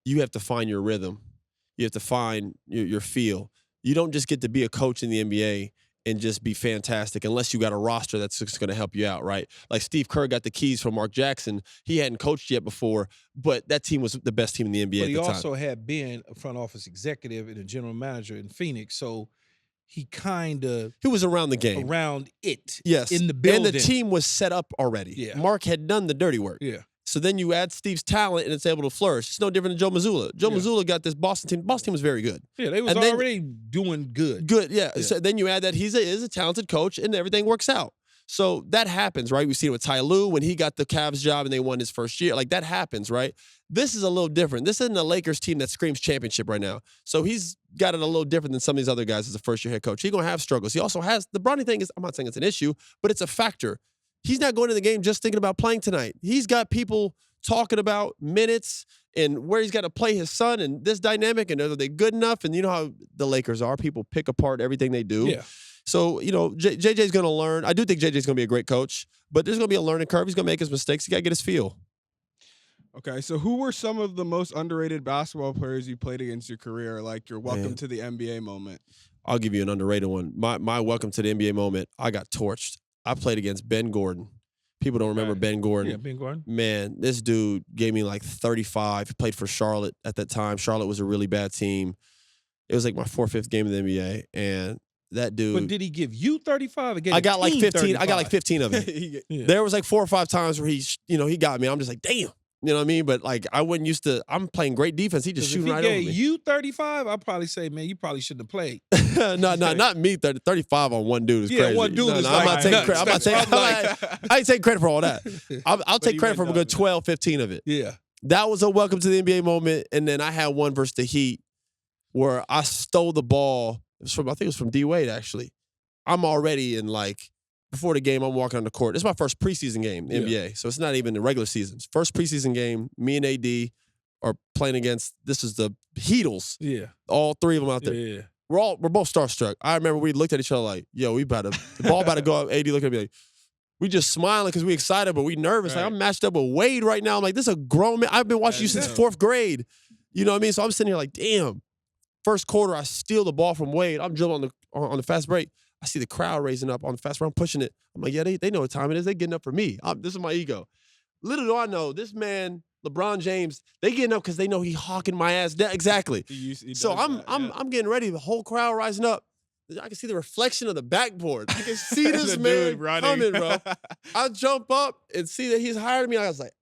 you have to find your rhythm. You have to find your feel. You don't just get to be a coach in the NBA and just be fantastic unless you got a roster that's just going to help you out, right? Like Steve Kerr got the keys from Mark Jackson. He hadn't coached yet before, but that team was the best team in the NBA at the time. But he also had been a front office executive and a general manager in Phoenix, so he kind of he was around the game, around it, yes, in the building, and the team was set up already. Yeah. Mark had done the dirty work. Yeah. So then you add Steve's talent, and it's able to flourish. It's no different than Joe Mazzulla. Joe Mazzulla got this Boston team. Boston team was very good. Yeah, they was already doing good. Good, yeah. So then you add that he is a talented coach, and everything works out. So that happens, right? We've seen it with Ty Lue when he got the Cavs job and they won his first year. Like, that happens, right? This is a little different. This isn't a Lakers team that screams championship right now. So he's got it a little different than some of these other guys as a first-year head coach. He's going to have struggles. He also has – the Bronny thing is – I'm not saying it's an issue, but it's a factor. He's not going to the game just thinking about playing tonight. He's got people – talking about minutes and where he's got to play his son and this dynamic and are they good enough? And you know how the Lakers are. People pick apart everything they do. Yeah. So, you know, JJ's going to learn. I do think JJ's going to be a great coach, but there's going to be a learning curve. He's going to make his mistakes. He got to get his feel. Okay, so who were some of the most underrated basketball players you played against your career, like your welcome to the NBA moment? I'll give you an underrated one. My welcome to the NBA moment, I got torched. I played against Ben Gordon. People don't remember Ben Gordon. Yeah, Ben Gordon. Man, this dude gave me like 35. He played for Charlotte at that time. Charlotte was a really bad team. It was like my 4th, 5th game in the NBA, and that dude. But did he give you 35? I got like 15. 35? I got like 15 of it. There was like 4 or 5 times where he got me. I'm just like, damn. You know what I mean? But like, I wasn't used to. I'm playing great defense. He just shooting right over me. If he gave you 35, I'd probably say, man, you probably shouldn't have played. No, not me. 35 on one dude is crazy. Yeah, one dude is I'm not taking credit. I ain't taking credit for all that. I'll take credit for a good 12, 15 of it. Yeah. That was a welcome to the NBA moment. And then I had one versus the Heat where I stole the ball. I think it was from D Wade, actually. I'm already in like, before the game, I'm walking on the court. This is my first preseason game in the NBA, so it's not even the regular season. First preseason game, me and AD are playing against, this is the Heatles. Yeah. All 3 of them out there. Yeah. We're both starstruck. I remember we looked at each other like, yo, the ball about to go up. AD looking at me like, we just smiling because we excited, but we nervous. Right. Like, I'm matched up with Wade right now. I'm like, this is a grown man. I've been watching you since 4th grade. You know what I mean? So I'm sitting here like, damn. First quarter, I steal the ball from Wade. I'm dribbling on the fast break. I see the crowd raising up on the fast break. I'm pushing it. I'm like, yeah, they know what time it is. They getting up for me. This is my ego. Little do I know, this man, LeBron James, they getting up because they know he hawking my ass down. Exactly. He so I'm getting ready. The whole crowd rising up. I can see the reflection of the backboard. I can see this man coming, bro. I jump up and see that he's higher than me. I was like,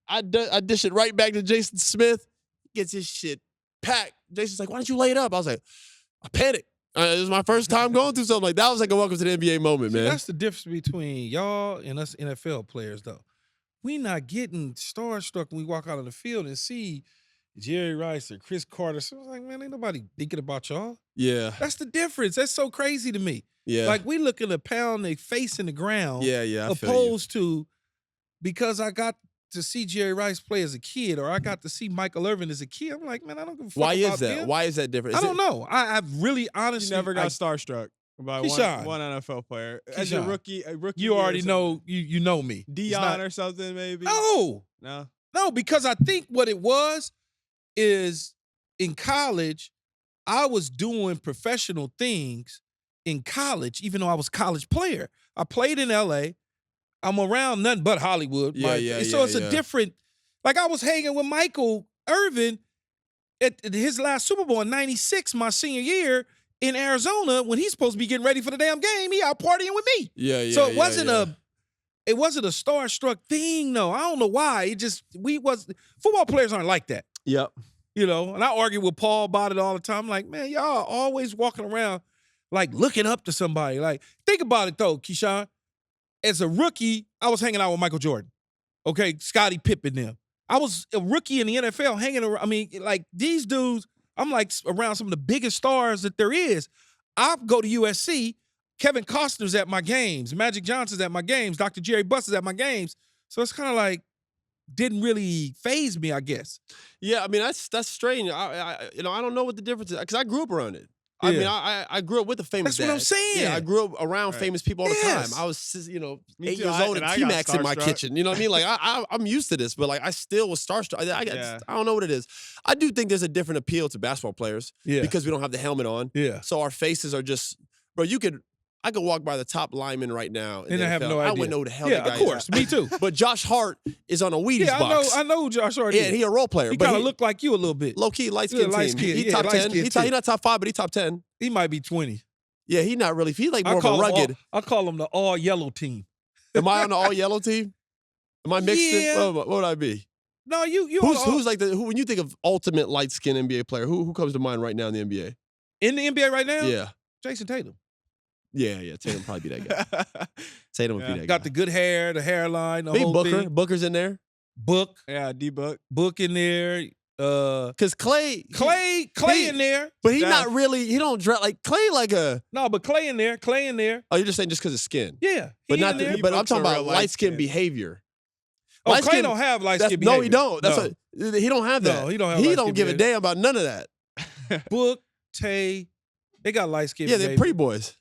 I dish it right back to Jason Smith. He gets his shit packed. Jason's like, why don't you lay it up? I was like, I panicked. It was my first time going through something like that. Was like a welcome to the NBA moment, man. That's the difference between y'all and us NFL players, though. We not getting starstruck when we walk out on the field and see Jerry Rice or Chris Carter. So I was like, man, ain't nobody thinking about y'all. Yeah. That's the difference. That's so crazy to me. Yeah. Like, we looking to pound their face in the ground. Yeah. Opposed to, because I got to see Jerry Rice play as a kid, or I got to see Michael Irvin as a kid. I'm like, man, I don't give a fuck. Why about is that? them. Why is that different? I don't know. I've really honestly never got starstruck by one NFL player. As a rookie, you already know you know me. Dion or something, maybe. No, because I think what it was is in college, I was doing professional things in college, even though I was a college player. I played in LA. I'm around nothing but Hollywood. So it's a different, like I was hanging with Michael Irvin at his last Super Bowl in '96, my senior year in Arizona, when he's supposed to be getting ready for the damn game. He out partying with me. So it wasn't a starstruck thing, though. I don't know why. Football players aren't like that. Yep. You know, and I argue with Paul about it all the time. I'm like, man, y'all always walking around like looking up to somebody. Like, think about it though, Keyshawn. As a rookie, I was hanging out with Michael Jordan. Okay, Scottie Pippen them. I was a rookie in the NFL hanging around. I mean, like these dudes, I'm like around some of the biggest stars that there is. I go to USC. Kevin Costner's at my games. Magic Johnson's at my games. Dr. Jerry Buss is at my games. So it's kind of like, didn't really faze me, I guess. Yeah, I mean that's strange. I don't know what the difference is because I grew up around it. I mean, I grew up with a famous That's dad. what I'm saying. Yeah, I grew up around famous people all the time. I was, 8 years old and T-Max in my kitchen. You know what I mean? Like I'm used to this, but like I still was starstruck. I don't know what it is. I do think there's a different appeal to basketball players because we don't have the helmet on. Yeah. So our faces are just, bro. I could walk by the top lineman right now, and I have no idea. I wouldn't know who the hell that guy is. Yeah, of course. Me too. But Josh Hart is on a Wheaties box. I know who Josh Hart is. Yeah, he a role player. He kind of looked like you a little bit. Low key, light skin team. He top 10. He not top 5, but he top 10. He might be 20. Yeah, he not really. He's like more of a rugged. I call him the all yellow team. Am I on the all yellow team? Am I mixed in? What would I be? No, you. Who's like when you think of ultimate light skinned NBA player? Who comes to mind right now in the NBA? In the NBA right now? Yeah, Jason Tatum. Yeah. Tatum probably be that guy. Tatum would be that guy. Got the good hair, the hairline, the Maybe whole Booker. thing. Booker's in there. Book. Yeah, D-Book. Book in there. Because Clay in there. But he not really, he don't dress like Clay like a. No, but Clay in there. Oh, you're just saying just because of skin. Yeah. But not but I'm talking about light skin behavior. Oh, Clay don't have light skin behavior. No, he don't. He don't have that. No, he don't have He light don't skin give a behavior. damn about none of that. Book, Tay, they got light skin Yeah, behavior. they're pretty boys.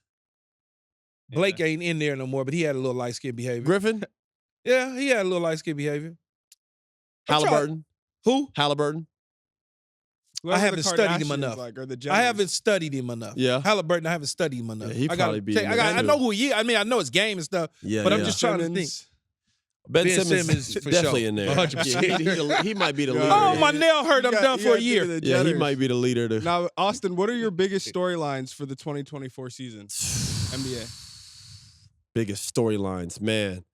Blake ain't in there no more, but he had a little light skin behavior. Griffin? Yeah, he had a little light skin behavior. Halliburton? Who? Halliburton? I haven't studied him enough. I haven't studied him enough. Yeah. Halliburton, I haven't studied him enough. Yeah, he probably be. I know who he is. I mean, I know his game and stuff, but I'm just trying to think. Ben Simmons for definitely sure. in there. 100%. He might be the leader. Oh, my nail hurt. I'm done for a year. Yeah, he might be the leader. Now, Austin, what are your biggest storylines for the 2024 season? NBA. Biggest storylines, man.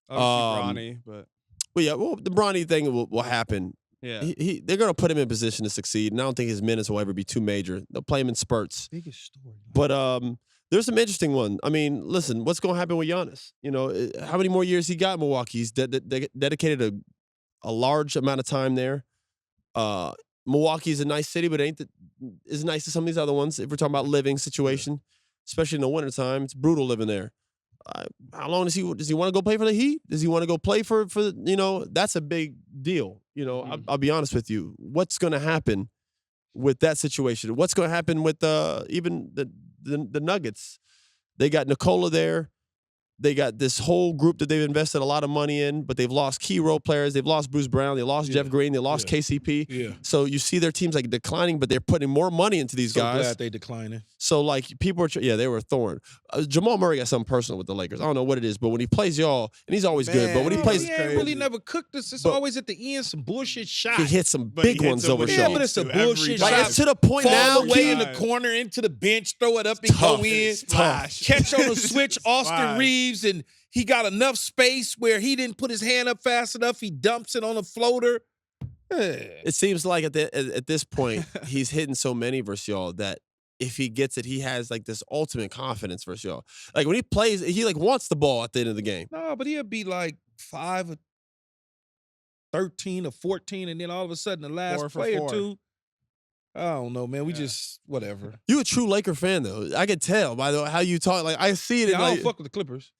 Bronny, but. Well, the Bronny thing will happen. Yeah. They're going to put him in position to succeed, and I don't think his minutes will ever be too major. They'll play him in spurts. Biggest story. But there's some interesting one. I mean, listen, what's going to happen with Giannis? You know, how many more years he got in Milwaukee? He's dedicated a large amount of time there. Milwaukee's a nice city, but ain't as nice as some of these other ones. If we're talking about living situation, especially in the wintertime, it's brutal living there. How long does he want to go play for the Heat? Does he want to go play for that's a big deal. You know, I'll be honest with you. What's going to happen with that situation? What's going to happen with even the Nuggets? They got Nikola there. They got this whole group that they've invested a lot of money in, but they've lost key role players. They've lost Bruce Brown. They lost Jeff Green. They lost KCP. Yeah. So you see their teams like declining, but they're putting more money into these guys. Glad they declining. So like people are, they were a thorn. Jamal Murray got something personal with the Lakers. I don't know what it is, but when he plays y'all, and he's always good, but when he plays, he ain't really never cooked us. It's always at the end some bullshit shot. he hits some big ones over Yeah, Shaw. but it's a bullshit shot. Like, it's to the point Fall now. away in the corner into the bench, throw it up and go in. Catch on the switch, Austin Reeves, and he got enough space where he didn't put his hand up fast enough. He dumps it on a floater. It seems like at this point, he's hitting so many versus y'all that if he gets it, he has like this ultimate confidence versus y'all. Like when he plays, he like wants the ball at the end of the game. No, but he'll be like 5 or 13 or 14, and then all of a sudden the last play or two. I don't know, man. We just whatever. You a true Laker fan though. I can tell by how you talk. Like I see it. Yeah, I don't fuck with the Clippers.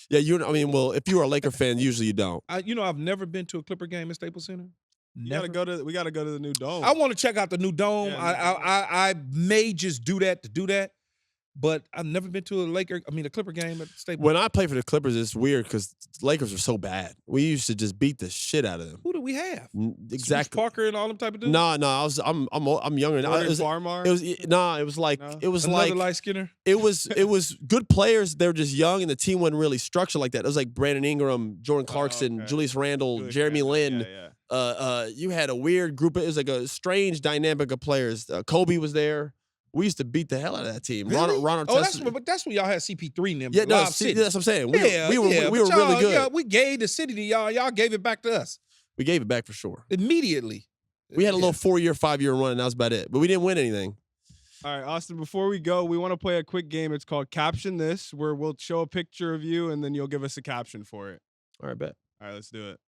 Yeah, if you are a Laker fan, usually you don't. I've never been to a Clipper game at Staples Center. We gotta go to the new dome. I want to check out the new dome. Yeah, I may just do that to do that. But I've never been to a Clipper game at the Staples. When I played for the Clippers, it's weird because Lakers are so bad. We used to just beat the shit out of them. Who do we have? Exactly. Bruce Parker and all them type of dudes. No, I'm younger. Jordan It was like No? it was Another like light skinner. it was good players. They were just young, and the team wasn't really structured like that. It was like Brandon Ingram, Jordan Clarkson, okay. Julius Randle, Julius Jeremy Randle, Lin. yeah. You had a weird group. It was like a strange dynamic of players. Kobe was there. We used to beat the hell out of that team. Really? Ronald that's when y'all had CP3 in them. Yeah, no, Live see, City. that's what I'm saying. We were but really y'all- good. Yeah, we gave the city to y'all. Y'all gave it back to us We gave it back for sure. immediately. We had a little 4-year, 5-year run, and that was about it. But we didn't win anything. All right, Austin, before we go, we want to play a quick game. It's called Caption This, where we'll show a picture of you, and then you'll give us a caption for it. All right, bet. All right, let's do it.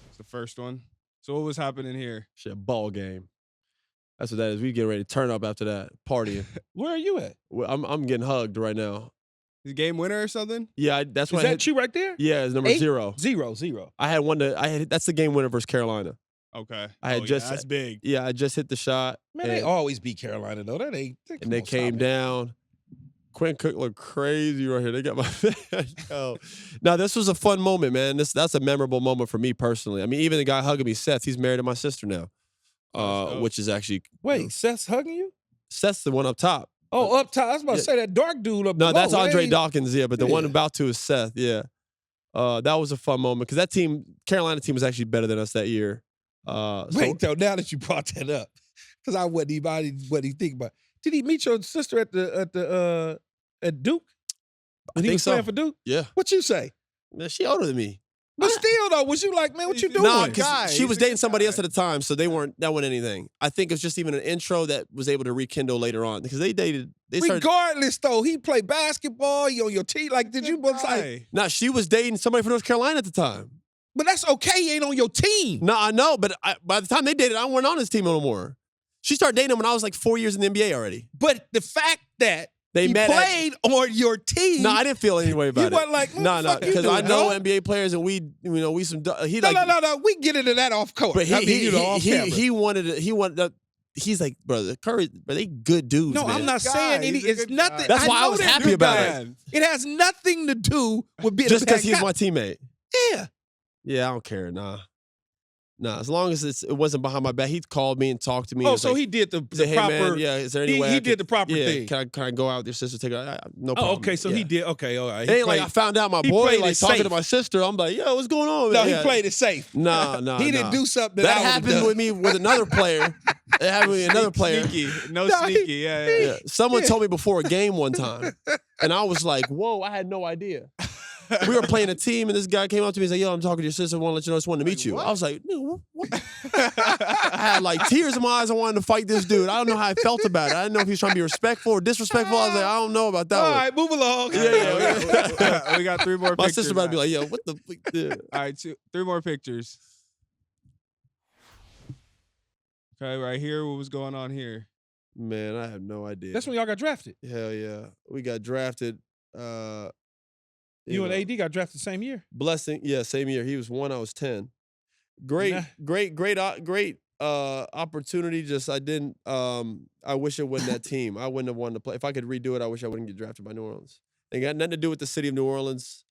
It's the first one. So what was happening here? Shit, ball game. That's what that is. We getting ready to turn up after that, partying. Where are you at? I'm getting hugged right now. Is game winner or something? Yeah, that's Is what that you right there? Yeah, it's number 0. 0-0. I had one that's the game winner versus Carolina. Okay. I had just that's big. Yeah, I just hit the shot. Man, they always beat Carolina though. And they came down. Quinn Cook looked crazy right here. They got my Yo. Now, this was a fun moment, man. That's a memorable moment for me personally. I mean, even the guy hugging me, Seth, he's married to my sister now. Which is actually Wait, Seth's hugging you? Seth's the one up top. Oh, up top. I was about to say that dark dude up No, below. that's Andre Dawkins, yeah, but the one Yeah. about to is Seth, yeah. That was a fun moment because that team, Carolina team, was actually better than us that year. Wait, though, now that you brought that up, because I wasn't even thinking about. Did he meet your sister at Duke? When he was playing for Duke? Yeah. What you say? Man, she older than me. But still, though, was you like, man, what you doing? No, guy. because she was He's a dating good somebody guy. else at the time, so that wasn't anything. I think it was just even an intro that was able to rekindle later on because they dated. They started. Regardless, though, he played basketball. He on your team. Like, did you both like? Nah, she was dating somebody from North Carolina at the time. But that's okay. He ain't on your team. No, I know, but by the time they dated, I wasn't on his team no more. She started dating him when I was like 4 years in the NBA already. But the fact that They he met played on your team. No, I didn't feel any way about it. You wasn't like, no, fuck you because I doing, know dog? NBA players and we some. He No, like no. We get into that off court. But off camera. he wanted. He's like, brother, Curry, but they good dudes. No, man. I'm not saying any. He's a It's good nothing. guy. That's why I know was they're happy good about guys. it. It has nothing to do with being Just a bad because he's guy. my teammate. Yeah. Yeah, I don't care. Nah. As long as it wasn't behind my back. He called me and talked to me. Oh, was so like, he did the said, hey, proper. man, yeah, is there any way he I did the proper yeah, thing. Can I go out with your sister? Take her? No problem. Oh, okay. So yeah. he did. Okay, all right. It ain't like I found out my he boy played like it talking safe. to my sister. I'm like, yo, what's going on? No, Yeah. he played it safe. No. He didn't do something That I would've happened done. with me with another player. It happened with another player. Sneaky. No, No, he- sneaky. Yeah. Yeah. Someone told me before a game one time, and I was like, whoa, I had no idea. We were playing a team, and this guy came up to me and said, yo, I'm talking to your sister. I want to let you know I just wanted to meet you. what? I was like, "Dude, what?" I had like tears in my eyes. I wanted to fight this dude. I don't know how I felt about it. I didn't know if he was trying to be respectful or disrespectful. I was like, I don't know about that All one. right, move along. Yeah. We got 3 more My pictures. sister about to be now. like, yo, what the fuck? Yeah. All right, 3 more pictures. Okay, right here. What was going on here? Man, I have no idea. That's when y'all got drafted. Hell yeah. We got drafted. You and AD got drafted the same year. Blessing. Yeah, same year. He was 1, I was 10. Great opportunity. Just I didn't I wish it wasn't that team. I wouldn't have wanted to play. If I could redo it, I wish I wouldn't get drafted by New Orleans. It got nothing to do with the city of New Orleans.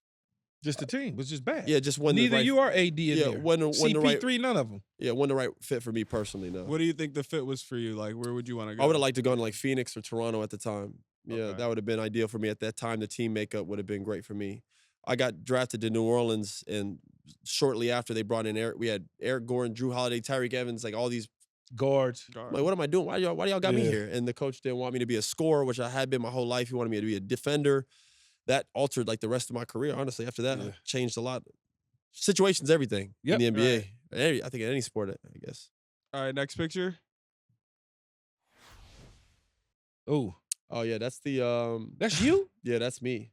Just the team was just bad. Yeah, just wasn't Neither the right, you or AD in yeah, there. wasn't the right, CP3, none of them. yeah, wasn't the right fit for me personally, no. What do you think the fit was for you? Like, where would you want to go? I would have liked to go to like Phoenix or Toronto at the time. Yeah, Okay. that would have been ideal for me at that time. The team makeup would have been great for me. I got drafted to New Orleans, and shortly after they brought in Eric, we had Eric Gordon, Drew Holiday, Tyreek Evans, like all these. Guards. I'm like, what am I doing? Why do y'all got me Yeah. here? And the coach didn't want me to be a scorer, which I had been my whole life. He wanted me to be a defender. That altered like the rest of my career. Honestly, after that, I changed a lot. Situations, everything Yep. in the NBA. I think in any sport, I guess. All right, next picture. Oh, Oh yeah, that's the that's you? yeah, that's me.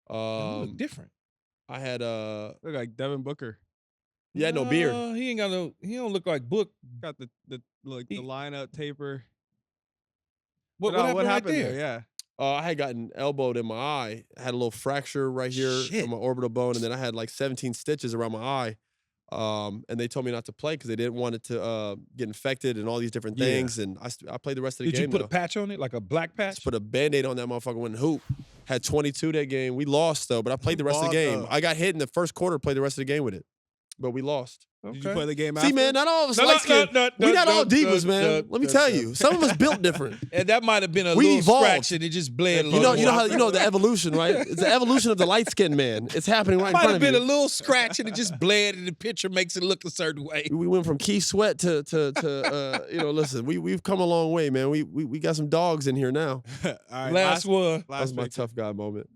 You look different. I had Look like Devin Booker. yeah, no beard. He ain't got no. He don't look like Book. Got the He- lineup taper. What But, happened right there? Yeah. I had gotten elbowed in my eye. I had a little fracture right here Shit. on my orbital bone, and then I had like 17 stitches around my eye. And they told me not to play because they didn't want it to get infected and all these different things. And I played the rest of the game. Did you put a patch on it, like a black patch? Just put a Band-Aid on that motherfucker, went and hoop. Had 22 that game. We lost, though, but I played the rest of the game. I got hit in the first quarter, played the rest of the game with it. But we lost. Did you play the game See, man, not all of us light skin. We not all divas, man. Let me tell you. Some of us built different. And that might have been a little scratch and it just bled a little more. You know the evolution, right? It's the evolution of the light-skinned man. It's happening right in front of you. Might have been a little scratch and it just bled and the picture makes it look a certain way. We went from Keith Sweat to listen, we've come a long way, man. We got some dogs in here now. All right, last one. That was my tough guy moment.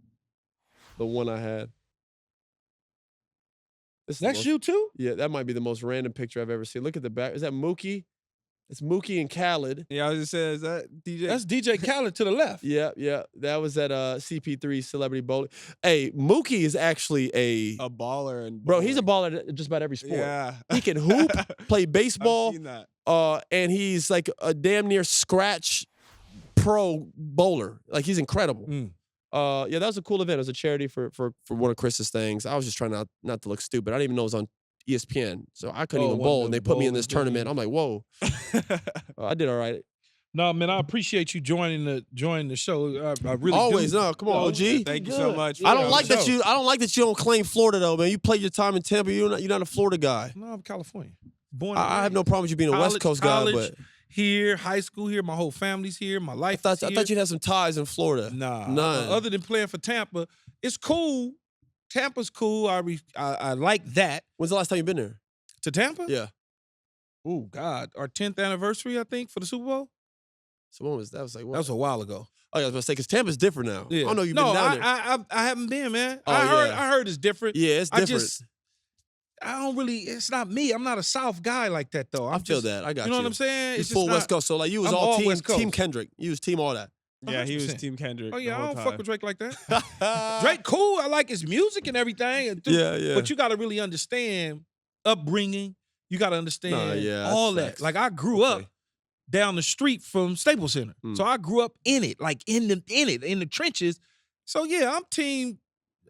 The one I had. That's you too? Yeah, that might be the most random picture I've ever seen. Look at the back. Is that Mookie? It's Mookie and Khaled. Yeah, I was just saying, is that DJ? That's DJ Khaled to the left. Yeah. That was at CP3 Celebrity Bowling. Hey, Mookie is actually a baller. And bro, he's a baller at just about every sport. Yeah. He can hoop, play baseball. I've seen that. And he's like a damn near scratch pro bowler. Like, he's incredible. Yeah, that was a cool event. It was a charity for one of Chris's things. I was just trying not to look stupid. I didn't even know it was on ESPN, so I couldn't even bowl. And they put me in this tournament. I'm like, whoa. I did all right. No, man, I appreciate you joining the show. I really always do. No, come on, OG. Thank you so much. I don't like that you don't claim Florida though, man. You played your time in Tampa. You're not a Florida guy. No, I'm California. Born. I have no problem with you being a West Coast guy, but here, high school here, my whole family's here, my life. I thought you'd have some ties in Florida. Nah, none. Other than playing for Tampa, it's cool. Tampa's cool. I like that. When's the last time you've been there? To Tampa? Yeah. Oh God, our 10th anniversary, I think, for the Super Bowl. So when was that? Was like what? That was a while ago. Oh, yeah, I was about to say because Tampa's different now. Yeah. I know you've been down there. I haven't been, man. Oh, I heard it's different. Yeah, it's different. I don't really. It's not me. I'm not a South guy like that though. I feel that. I got you. You know what I'm saying? It's full West Coast. So like you was all team Kendrick. You was team all that. Yeah, he was team Kendrick. Oh yeah, I don't fuck with Drake like that. Drake cool. I like his music and everything. Yeah. But you got to really understand upbringing. You got to understand all that. Facts. Like I grew up down the street from Staples Center, so I grew up in it, like in the trenches. So yeah, I'm team.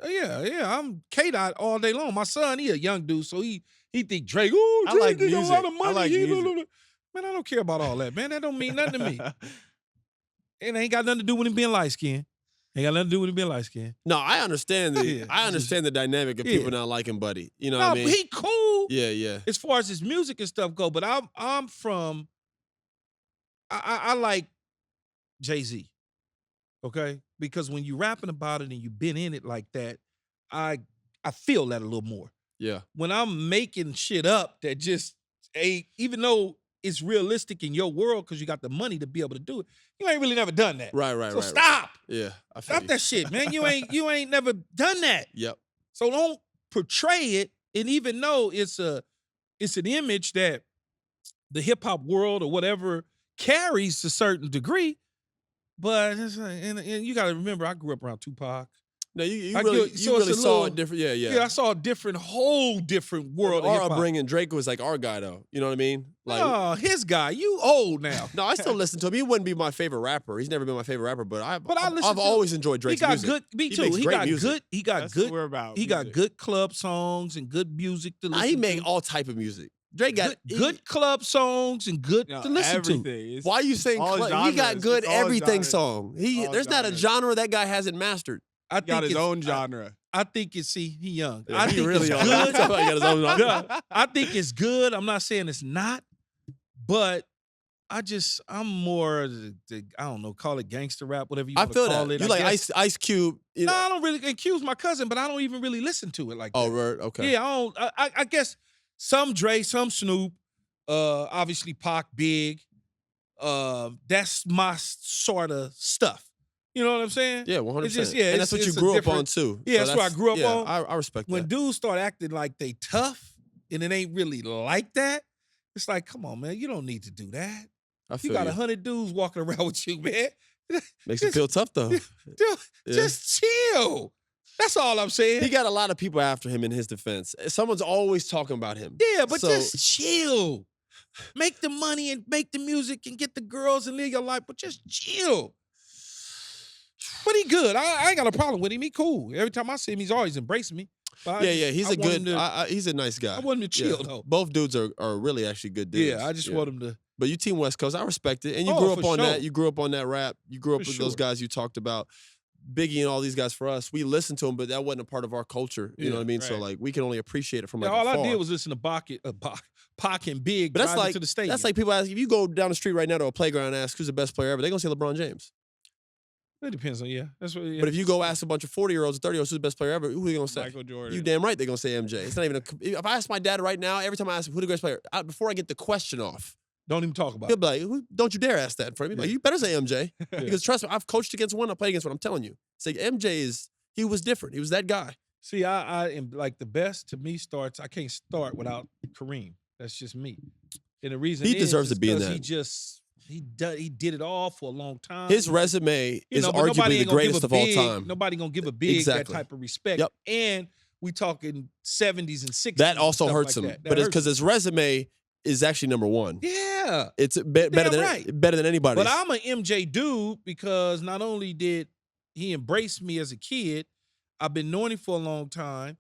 I'm K-Dot all day long. My son, he a young dude, so he think Drake. Oh, Drake like got a lot of music. money. I like music. Man, I don't care about all that, man. That don't mean nothing to me. It ain't got nothing to do with him being light skinned. Ain't got nothing to do with him being light skinned. No, I understand the dynamic of people not liking Buddy. You know what I mean? He cool. Yeah. As far as his music and stuff go, but I'm from. I like Jay-Z. Okay, because when you rapping about it and you've been in it like that, I feel that a little more. Yeah. When I'm making shit up that just even though it's realistic in your world because you got the money to be able to do it, you ain't really never done that. Right. So stop. Yeah. Stop that shit, man. You ain't never done that. Yep. So don't portray it. And even though it's an image that the hip hop world or whatever carries to a certain degree. But it's like, and you got to remember, I grew up around Tupac. No, you really saw a different. Yeah. Yeah, I saw a whole different world. Our upbringing, Drake was like our guy, though. You know what I mean? Like, oh, his guy. You old now. No, I still listen to him. He wouldn't be my favorite rapper. He's never been my favorite rapper, but I've always enjoyed Drake's music. He got good. Me too. He got good. He got That's good. what we're about. He got good club songs and good music to listen to. He made all type of music. Drake got good club songs and good to listen to. Why are you saying club? He got good everything song. There's not a genre that guy hasn't mastered. He got his own genre. I think it's he young. Yeah, I think really it's good. good. Got his own genre. I think it's good. I'm not saying it's not, but I'm more I don't know, call it gangster rap, whatever you want to call that. it. You like Ice Cube? No, I don't really accuse my cousin, but I don't even really listen to it like that. Oh, right, okay. Yeah, I don't. I guess some Dre, some Snoop, obviously Pac, Big. That's my sort of stuff. You know what I'm saying? Yeah, 100%. It's just, and that's what you grew up on too. Yeah, that's what I grew up on. I respect that. When dudes start acting like they tough and it ain't really like that, it's like, come on, man, you don't need to do that. You got 100 dudes walking around with you, man. Makes you feel tough though. Dude, just chill. That's all I'm saying. He got a lot of people after him in his defense. Someone's always talking about him. Yeah, but just chill. Make the money and make the music and get the girls and live your life, but just chill. But he good. I ain't got a problem with him. He cool. Every time I see him, he's always embracing me. Yeah. He's he's a nice guy. I want him to chill though. Both dudes are really actually good dudes. Yeah, I just want him to. But you team West Coast, I respect it. And you grew up on that. You grew up on that rap. You grew up with those guys you talked about. Biggie and all these guys for us. We listened to them, but that wasn't a part of our culture. You know what I mean? Right. So like we can only appreciate it from like all afar. I did was listen to Pac and Big. But that's like to the stadium. That's like people ask if you go down the street right now to a playground and ask who's the best player ever, they're gonna say LeBron James. It depends on That's what. But if you go ask a bunch of 40-year-olds, 30-year-olds who's the best player ever, who are they gonna say? Michael Jordan. You damn right they're gonna say MJ. It's not even. If I ask my dad right now, every time I ask him who the greatest player, before I get the question off. Don't even talk about it. He'll be like, don't you dare ask that in front of me. Like, you better say MJ. Because trust me, I've coached against one, I played against one. I'm telling you. Say MJ he was different. He was that guy. See, I am like the best to me starts. I can't start without Kareem. That's just me. And the reason he deserves to be in that. He did it all for a long time. His resume is arguably the greatest of all time. Nobody gonna give a Big that type of respect. Yep. And we talking 70s and 60s. That also hurts like him. That but it's because his resume is actually number one. Yeah. It's better than anybody. But I'm an MJ dude because not only did he embrace me as a kid, I've been knowing him for a long time.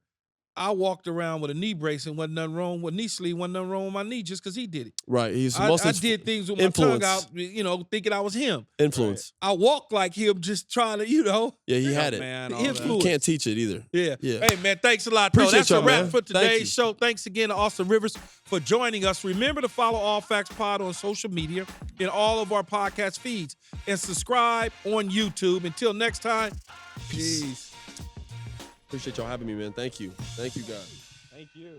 I walked around with a knee brace and wasn't nothing wrong with knee sleeve, wasn't nothing wrong with my knee just because he did it. Right. I did things with my tongue out, thinking I was him. Influence. Right. I walked like him, just trying to, Yeah, he had it. Man, you can't teach it either. Yeah. Hey, man, thanks a lot. Appreciate That's a wrap man. for today's show. Thanks again to Austin Rivers for joining us. Remember to follow All Facts Pod on social media in all of our podcast feeds and subscribe on YouTube. Until next time, peace. Appreciate y'all having me, man. Thank you. Thank you, guys. Thank you.